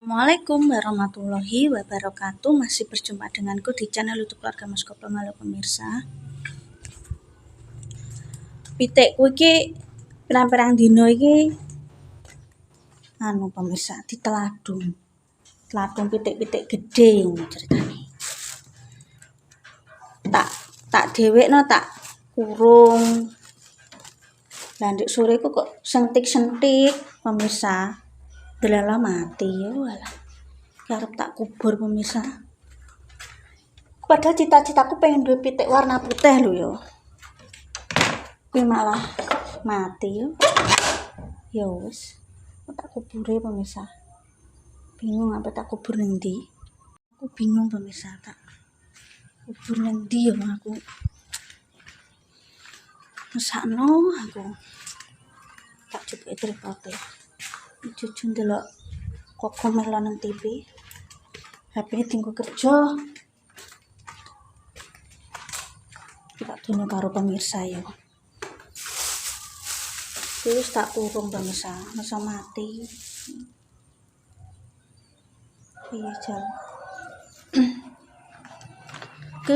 Assalamualaikum warahmatullahi wabarakatuh. Masih berjumpa denganku di channel YouTube Keluarga Mas Koplo Malo pemirsa. Pitikku iki pirang-pirang dino iki pemirsa diteladung. Teladung pitik-pitik gede ceritane. Tak dhewekno tak kurung. Lah ndek soreku kok sentik-sentik pemirsa. Delala mati ya walah. Arep tak kubur pemirsa. Padahal cita-citaku pengen duwe pitik warna putih lho ya. Kuwi malah mati ya. Ya wis, tak kubure pemirsa. Bingung apa tak kubur ning ndi. Aku bingung pemirsa, tak kubur ning ndi ya aku. Mesakno aku. Tak coba tripote. Jujur ndelok kok melo nang TV. HP-ne tinggo kerja. Tak dono karo pemirsa ya. Terus tak kurung pemirsa, masa mati. Iya jal.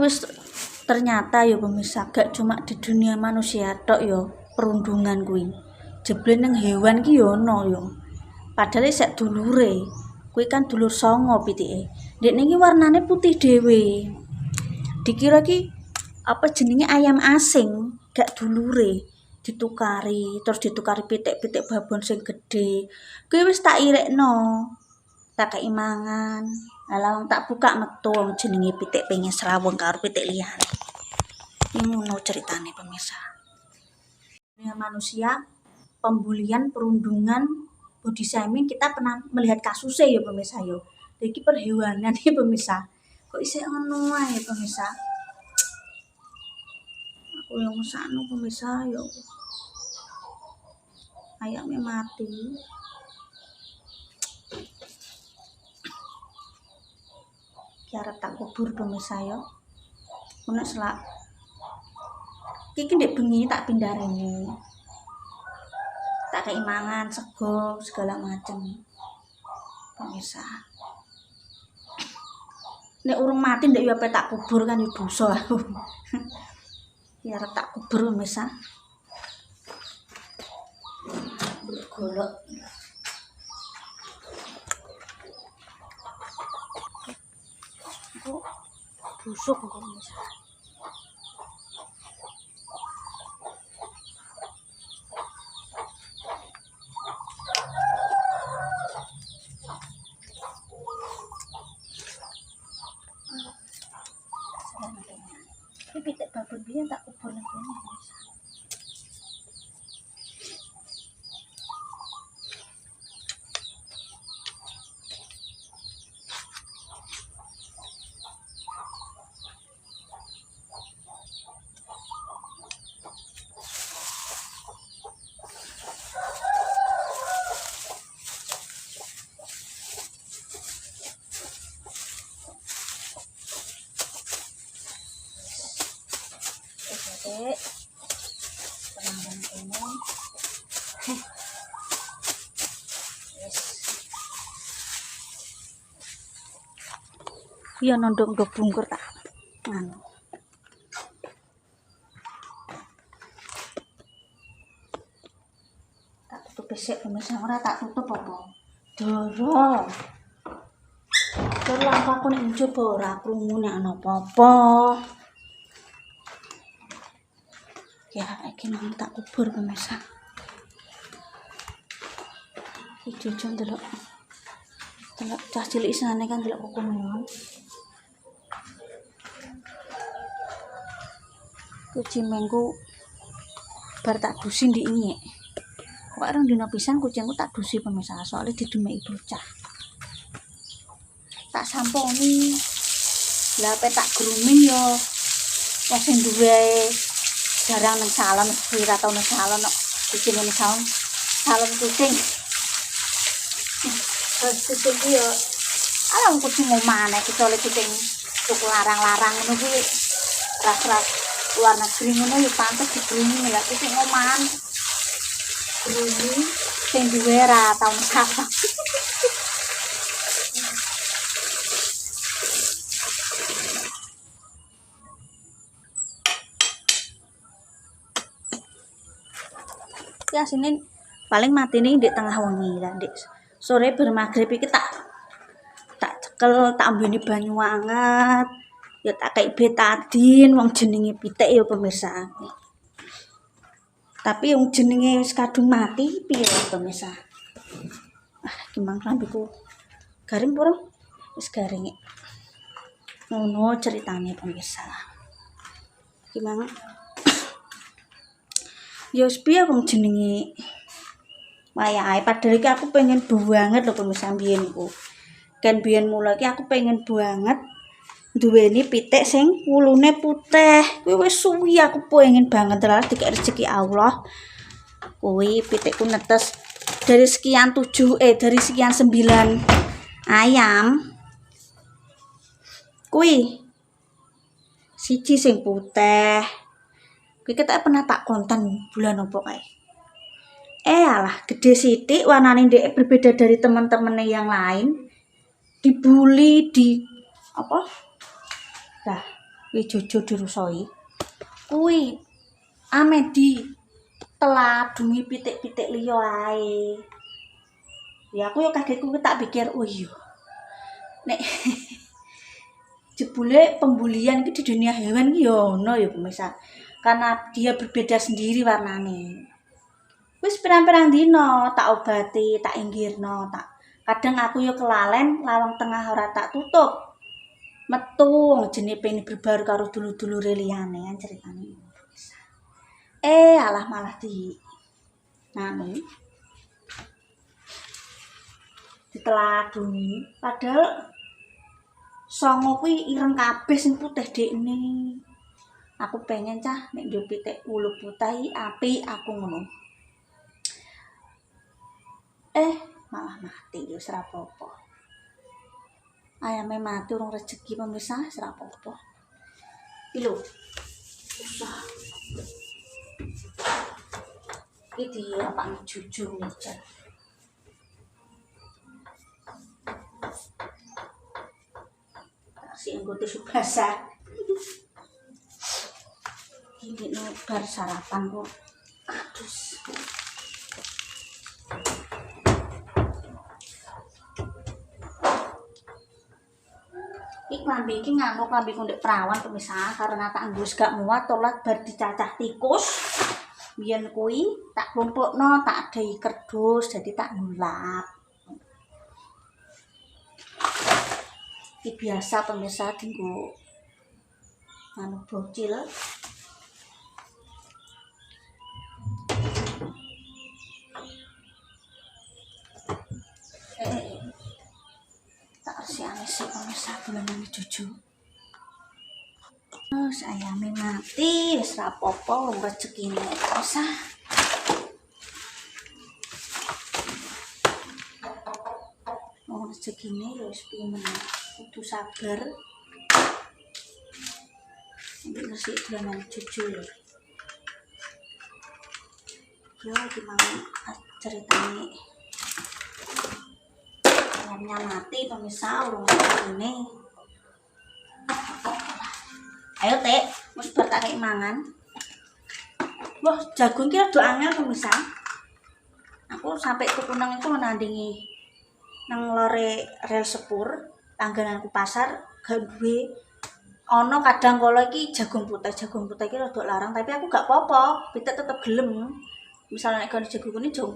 Wis ternyata ya pemirsa, gak cuma di dunia manusia tok ya perundungan kuwi. Jebule ning hewan ki ya ono ya. Padahal sek dulure. Kuwi kan dulur songo pitike. Ndekne iki warnane putih dhewe. Dikira ki apa jenenge ayam asing, gak dulure. Ditukari pitik-pitik babon sing gedhe. Kuwi wis tak irekno. Tak kei mangan. Lah tak buka metu jenenge pitik pengen srawung karo pitik liyane. Iki ngono ceritane pemirsa. Dunia manusia, pembulian, perundungan, body shaming kita pernah melihat kasusnya ya pemirsa yo. Iki perhewanan ya pemirsa. Kok isih ono ae pemirsa? Aku yang mesakno pemirsa yo. Ayamnya mati. Arep tak kubur pemirsa yo. Ono selak. Iki ndek bengi tak pindah rene. Tak kei mangan, sego, segala macam. Pemirsa. Nek urung mati ndek yo ape tak kubur kan yo dosa aku. Ya arep tak kubur pemirsa. Golok. Kok busuk kok pemirsa. Ini pitik babon biyen tak kubur nang kene pemirsa. Pitik penangan kene. Yes. Iya nondok-ndok bungkur tak nganu. Tak tutup besek pemirsa, ora tak tutup apa. Doro. Tur lampaku ning njaba ora krungu nek ana apa-apa. Ya, iki nang tak kubur pemirsa. Iki jujur delok cah cilik senane kan delok koko melon. Kucingku bar tak dusi ndik nyek. Kok orang dina pisan kucingku tak dusi pemirsa, soalnya didemeki bocah. Tak samponi. Lah ape tak grooming yo. Wong sing duwe jarang nang salon, ora tau nang salon kok kucing nang salon kucing. Terus kucing ki yo ala kucing omane kecuali kucing tuku larang-larang ngono kuwi ras-ras luar negeri ngono yo pantes di-grooming lah kucing oman. Grooming sing duwe ra tau nang salon. ki asine paling matine ndek tengah wengi lah ndek sore bermagrib iki tak cekel tak ambeni banyu anget ya tak kei betadin wong jenenge pitik ya pemirsa. Tapi wong jenenge wis kadung mati piye pemirsa. Iki mang lambeku garing pura wis garing. Ngono ceritane pemirsa. Iki mang ya wis piye wong jenenge wayahe padahal iki aku pengen banget lho pemirsa mbiyen ku. Kan biyen mula iki aku pengen banget duweni pitik sing wulune putih. Kuwi wis suwi aku pengen banget lah dikek rezeki Allah. Kuwi pitikku netes dari sekian 9 ayam. Kuwi siji sing putih. Kuwi ketek pernah tak konten bulan opo kae. Alah, gede sithik warnane ndek berbeda dari teman-temannya yang lain. Dibuli di apa? Nah, kuwi jojo dirusoi. Kuwi ame di teladungi pitik-pitik liya ae. Ya aku yo kaget kuwi tak pikir, oh iya. Nek jebule pembulian iki di dunia hewan iki yo ono ya pemirsa. Karena dia berbeda sendiri warnane. Wis pirang-pirang dino tak obati, tak inggirno, kadang aku yo kelalen lawang tengah ora tak tutup. Metu jenenge pengen berbaur karo dulur-dulure liyane kan ceritane. Alah malah diteladungi. Padahal songo kuwi ireng kabeh sing putih dekne. Aku pengen cah nek ndek pitik wulu putih apik aku ngono. Malah mati ya ora apa-apa. Ayame mati urung rezeki pemirsa ora apa-apa. Iki lho. Iki apa jujur ngejar. Si engko tisu basah. Iki bar sarapan kok. Adus. Klambi iki nganggo klambiku ndek perawan pemirsa karena tak nggus gak muat tolat bar dicacah tikus. Biyen kuwi tak klumpukno tak adai kerdus jadi tak ngulap. Iki biasa pemirsa dinggo anu bocil. Si pemirsa bulanane cucu. Terus ayame mati wis ra apa-apa wong rezekine pemirsa. Wong rezekine ya wis piye meneh. Kudu sabar. Iki nasi bulanane cucu lho. Yo iki mau ceritane ayamnya mati pemirsa urung ini. Ayo Tek, wis bar tak kei mangan. Wah, jagung ki rada angel pemirsa. Aku sampai tuku nang iku nandingi nang lore rel sepur, langgananku pasar gak duwe. Ono kadang kala iki jagung putih iki rada larang tapi aku gak apa-apa, pitik tetep gelem. Misalnya nek jagung kuning jagung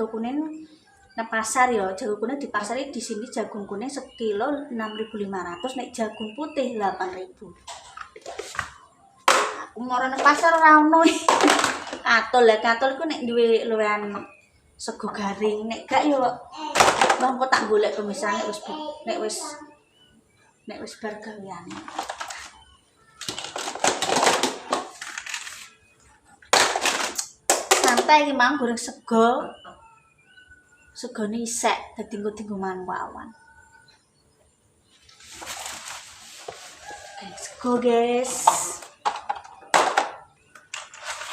kuning nang pasar ya, jagung kuning di pasar di sini jagung kuning sekilo 6.500, nek jagung putih 8.000. Aku moro nang pasar ora ono. Katul ku nek duwe luwehan sego garing, nek gak yo mongko tak golek pemirsa nek wis bar gaweane. Santai iki mang goreng segone isek dadi nggo mangan wawan. Sego guys.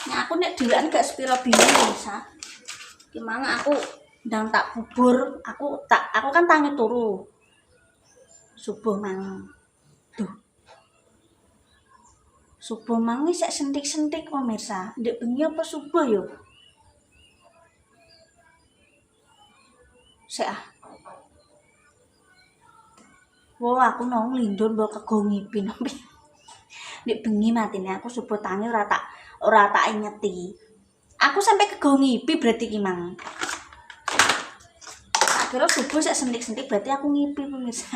Nah aku nek dhewean gak sepiro bingung bisa. Iki mang aku ndang tak bubur, aku kan tangi turu. Subuh mang. Subuh mang wis sentik-sentik pemirsa. Ndek bengi apa subuh yo? Sik ah. Wah, aku nang lindun mbok kego ngipi nembe. Nek bengi matine aku subuh tangi ora tak ingeti. Aku sampai kego ngipi berarti ki mang. Akhirnya subuh sik sentik-sentik berarti aku ngipi pemirsa.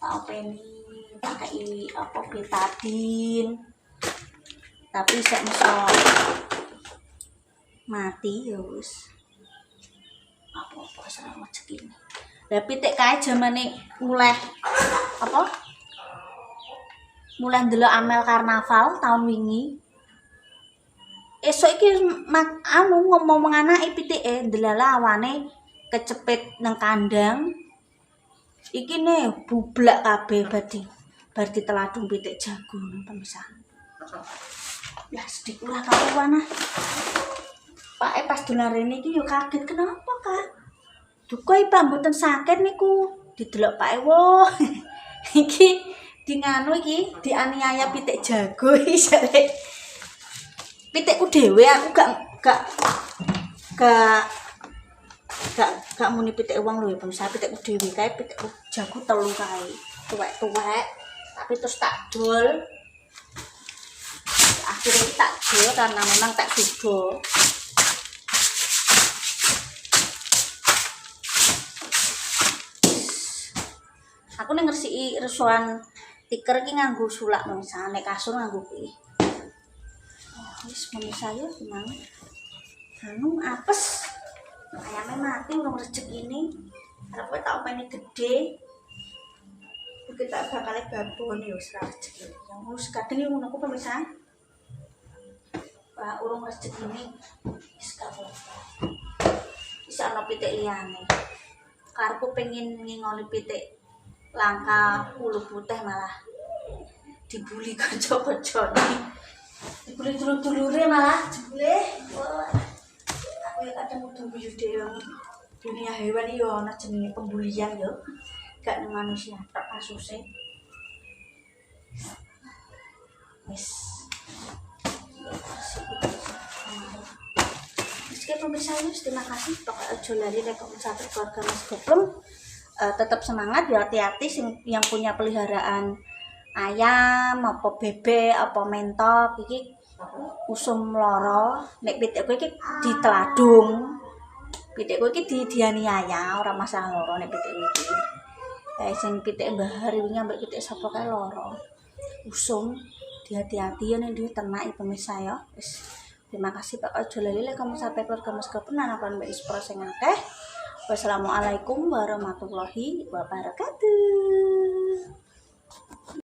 Tak openi pakai apa betadin. Tapi sik iso mati ya wis. Apa serang rezeki. Lah pitik kae jamane mulai apa? Mulai ndelok Amel Karnaval tahun wingi. Esuk iki ngomong anake pitike ndelala awane kecepit nang kandang. Iki ne bublak kabeh bar diteladung pitik jago pemirsa. Ya sedih ora karuan ah. Pak pas dolan rene iki yo kaget kenapa Kak? Dukoy Pak mboten sakit niku. Didelok Pak woh. Iki di nganu iki dianiaya pitik jago iki jare. Pitikku dhewe aku gak muni pitik wong lho ya pemirsa, pitikku dhewe kae pitikku jago telu kae. Tuwek-tuwek tapi terus tak dol. Akhirnya tak dol karena memang tak sudo. Aku ning ngresiki resoan tiker iki nganggo sulak pemirsa, nek kasur nganggo kuwi. Wis pemirsa yo memang anu apes. Ayame mati urung rezekine. Arep tak openi gede. Kita bakal babon yo ora rezeki. Yang wis kadang yo ngono ku pemirsa. Pak urung rezekine wis kabeh. Wis ana pitik liyane. Karepku pengen ngingoni pitik langka ulu putih malah dibuli kanca-kancane. Dibuli dulur-dulure malah jebule. Aku ya kadang kudu guyu dhewe. Dunia hewan yo ana jenenge pembulian yo. Gak nang manusia tok kasuse. Wis. Oke pemirsa, terima kasih. Pokoknya aja lali like, comment, subscribe keluarga Mas Goplem. Tetap semangat ya, hati-hati yang punya peliharaan ayam apa bebek apa mentok iki usum loro. Nek pitikku iki diteladung. Pitikku iki dianiaya ora masalah loro nek pitikku iki. Sing pitik Mbah Hari wingi ambek pitik sapa kae loro. Usum hati-hati ya nek duwe ternak pemirsa ya. Wis terima kasih Pak aja lali like, comment, subscribe keluarga Mas Goplem lan apa mbek inspirasi sing akeh. Wassalamualaikum warahmatullahi wabarakatuh.